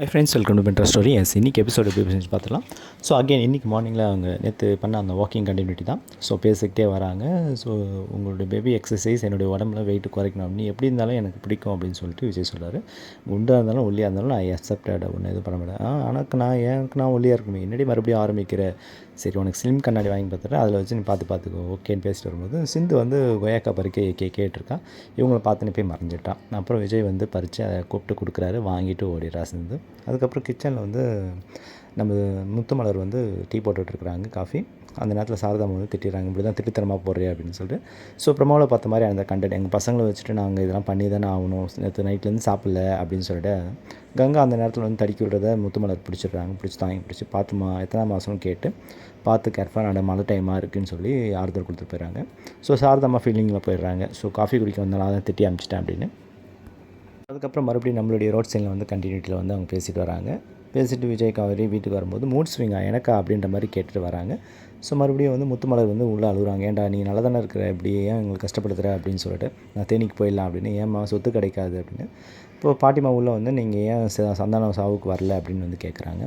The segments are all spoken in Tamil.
ஹை ஃப்ரெண்ட்ஸ், வெல்கம் டு பென்ட்ரா ஸ்டோரி. இன்றைக்கி எபிசோடு எப்படி பார்த்துலாம். ஸோ அகெயின் இன்றைக்கி மார்னிங்கில் அவங்க நேற்று பண்ண அந்த வாக்கிங் கண்டினியூட்டி தான். ஸோ பேசிக்கிட்டே வராங்க. ஸோ உங்களுடைய பேபி எக்ஸசைஸ் என்னுடைய உடம்புல வெயிட் குறைக்கணும், நீ எப்படி இருந்தாலும் எனக்கு பிடிக்கும் அப்படின்னு சொல்லிட்டு விஜய் சொல்கிறார். குண்டாக இருந்தாலும் ஒல்லியாக இருந்தாலும் நான் அக்செப்டட், ஒன்று எதுவும் பண்ண மாட்டேன். எனக்கு நான் ஒல்லியாக இருக்கணும், என்னடி மறுபடியும் ஆரம்பிக்கிற, சரி உனக்கு ஸ்லிம் கண்ணாடி வாங்கி பார்த்துட்டு அதில் வச்சு நீ பார்த்துக்கோ ஓகேன்னு பேசிட்டு வரும்போது சிந்து வந்து கொய்யாக்கா பறிக்க கேட்டிருக்கான். இவங்களை பார்த்துன்னு போய் மறைஞ்சிட்டான். அப்புறம் விஜய் வந்து பறித்து அதை கூப்பிட்டு கொடுக்குறாரு, வாங்கிட்டு ஓடிடுறா சிந்து. அதுக்கப்புறம் கிச்சனில் வந்து நம்ம முத்துமலர் வந்து டீ போட்டுட்ருக்குறாங்க, காஃபி. அந்த நேரத்தில் சாரதாமா வந்து திட்டிடுறாங்க, இப்படி தான் திட்டுத்தரமாக போடுறியா அப்படின்னு சொல்லிட்டு. ஸோ ப்ரமோவில் பார்த்த மாதிரி அந்த கண்டென்ட் எங்கள் பசங்களை வச்சுட்டு நாங்கள் இதெல்லாம் பண்ணி தானே ஆகணும், நேற்று நைட்லேருந்து சாப்பிடல அப்படின்னு சொல்லிட்டு கங்கா அந்த நேரத்தில் வந்து தடுக்கி விடுறத முத்துமலர் பிடிச்சிடுறாங்க. பிடிச்சி பார்த்துமா எத்தனை மாதம்னு கேட்டு பார்த்து கேர்ஃபுல்லாக நட, மழை டைமாக இருக்குதுன்னு சொல்லி ஆறுதல் கொடுத்துட்டு போயிடுறாங்க. ஸோ சாரதாமா ஃபீலிங்கில் போயிடுறாங்க. ஸோ காஃபி குடிக்க வந்தாலும் அதை திட்டி அனுப்பிச்சிட்டேன் அப்படின்னு. அதுக்கப்புறம் மறுபடியும் நம்மளுடைய ரோட் சைடில் வந்து கண்டினியூட்டியில் வந்து அவங்க பேசிட்டு வராங்க. பேசிட்டு விஜய் காவேரி வீட்டுக்கு வரும்போது மூட் ஸ்விங்கா எனக்கா அப்படின்ற மாதிரி கேட்டுட்டு வராங்க. ஸோ மறுபடியும் வந்து முத்துமலர் வந்து உள்ளே அழுகுறாங்க, ஏன்டா நீ நல்லா தானே இருக்கிற, இப்படி ஏன் எங்களுக்கு கஷ்டப்படுத்துகிற அப்படின்னு சொல்லிட்டு. நான் தேனிக்கு போயிடலாம் அப்படின்னு. ஏம்மா சொத்து கிடைக்காது அப்படின்னு. இப்போது பாட்டிமா உள்ளே வந்து நீங்கள் ஏன் சந்தானம் சாவுக்கு வரல அப்படின்னு வந்து கேட்குறாங்க.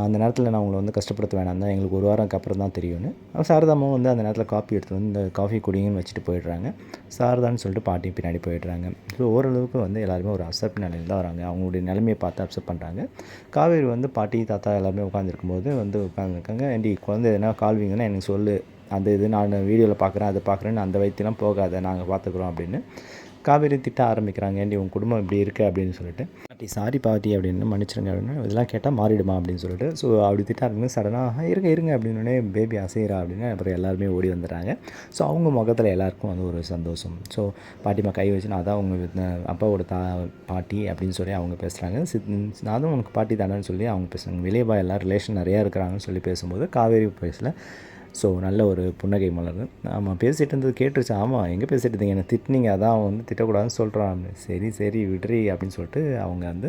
அந்த நேரத்தில் நான் உங்களை வந்து கஷ்டப்படுத்த வேணாம் தான், எங்களுக்கு ஒரு வாரம்க்கு அப்புறம் தான் தெரியும்னு. சாரதாமாவும் வந்து அந்த நேரத்தில் காஃபி எடுத்து வந்து இந்த காஃபி குடிங்கன்னு வச்சுட்டு போயிடுறாங்க. சாரதான்னு சொல்லிட்டு பாட்டி பின்னாடி போயிடுறாங்க. ஸோ ஓரளவுக்கு வந்து எல்லாருமே ஒரு அக்செப்ட் நிலையில் தான் வராங்க. அவங்களுடைய நிலைமையை பார்த்து அக்செப்ட் பண்ணுறாங்க. காவேரி வந்து பாட்டி தாத்தா எல்லாருமே உட்காந்துருக்கும்போது வந்து உட்காந்துருக்காங்க. ஏண்டி குழந்தை எதனா கால்வீங்கன்னா எனக்கு சொல்லு, அந்த இது நான் வீடியோவில் பார்க்குறேன், அதை பார்க்குறேன்னு அந்த வயிற்றுலாம் போகாத, நாங்கள் பார்த்துக்குறோம் அப்படின்னு காவேரி திட்ட ஆரம்பிக்கிறாங்க. ஏண்டி உங்கள் குடும்பம் இப்படி இருக்குது அப்படின்னு சொல்லிட்டு. பாட்டி சாரி பாட்டி அப்படின்னு, மன்னிச்சிருங்க அப்படின்னு. இதெல்லாம் கேட்டால் மாறிடுமா அப்படின்னு சொல்லிட்டு. ஸோ அப்படி திட்ட ஆரம்பிச்சு சடனாக இருங்க அப்படின்னு பேபி அசைகிறா அப்படின்னு. அப்புறம் எல்லாருமே ஓடி வந்துடுறாங்க. ஸோ அவங்க முகத்தில் எல்லாருக்கும் வந்து ஒரு சந்தோஷம். ஸோ பாட்டிமா கை வச்சு நான் தான் அவங்க அப்பாவோட பாட்டி அப்படின்னு சொல்லி அவங்க பேசுகிறாங்க. நான் தான் உனக்கு பாட்டி தானேன்னு சொல்லி அவங்க பேசுகிறாங்க. வெளியே பா எல்லாம் ரிலேஷன் நிறையா இருக்கிறாங்கன்னு சொல்லி பேசும்போது காவேரி பேசல. ஸோ நல்ல ஒரு புன்னகை மலர். ஆமாம் பேசிகிட்டு இருந்தது கேட்டுருச்சு. ஆமாம் எங்கே பேசிகிட்டு இருந்தீங்க, என்னை திட்டினீங்க, அதான் அவன் வந்து திட்டக்கூடாதுன்னு சொல்கிறான். சரி விட்ரி அப்படின்னு சொல்லிட்டு அவங்க வந்து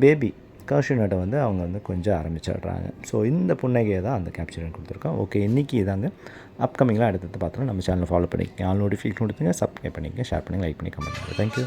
பேபி காஷினட்டை வந்து அவங்க வந்து கொஞ்சம் ஆரம்பிச்சிடுறாங்க. ஸோ இந்த புன்னகையை தான் அந்த கேப்சர் கொடுத்துருக்கோம். ஓகே, இன்றைக்கி இதாங்க. அப்கமிங்லாம் எடுத்து பார்த்தோன்னா நம்ம சேனலை ஃபாலோ பண்ணிக்கங்க, ஆல் நோட்டிஃபிகேஷன் கொடுத்துங்க, சப்ஸ்கிரைப் பண்ணிக்கங்க, ஷேர் பண்ணி, லைக் பண்ணி, கமெண்ட் பண்ணுங்கள். தேங்க்யூ.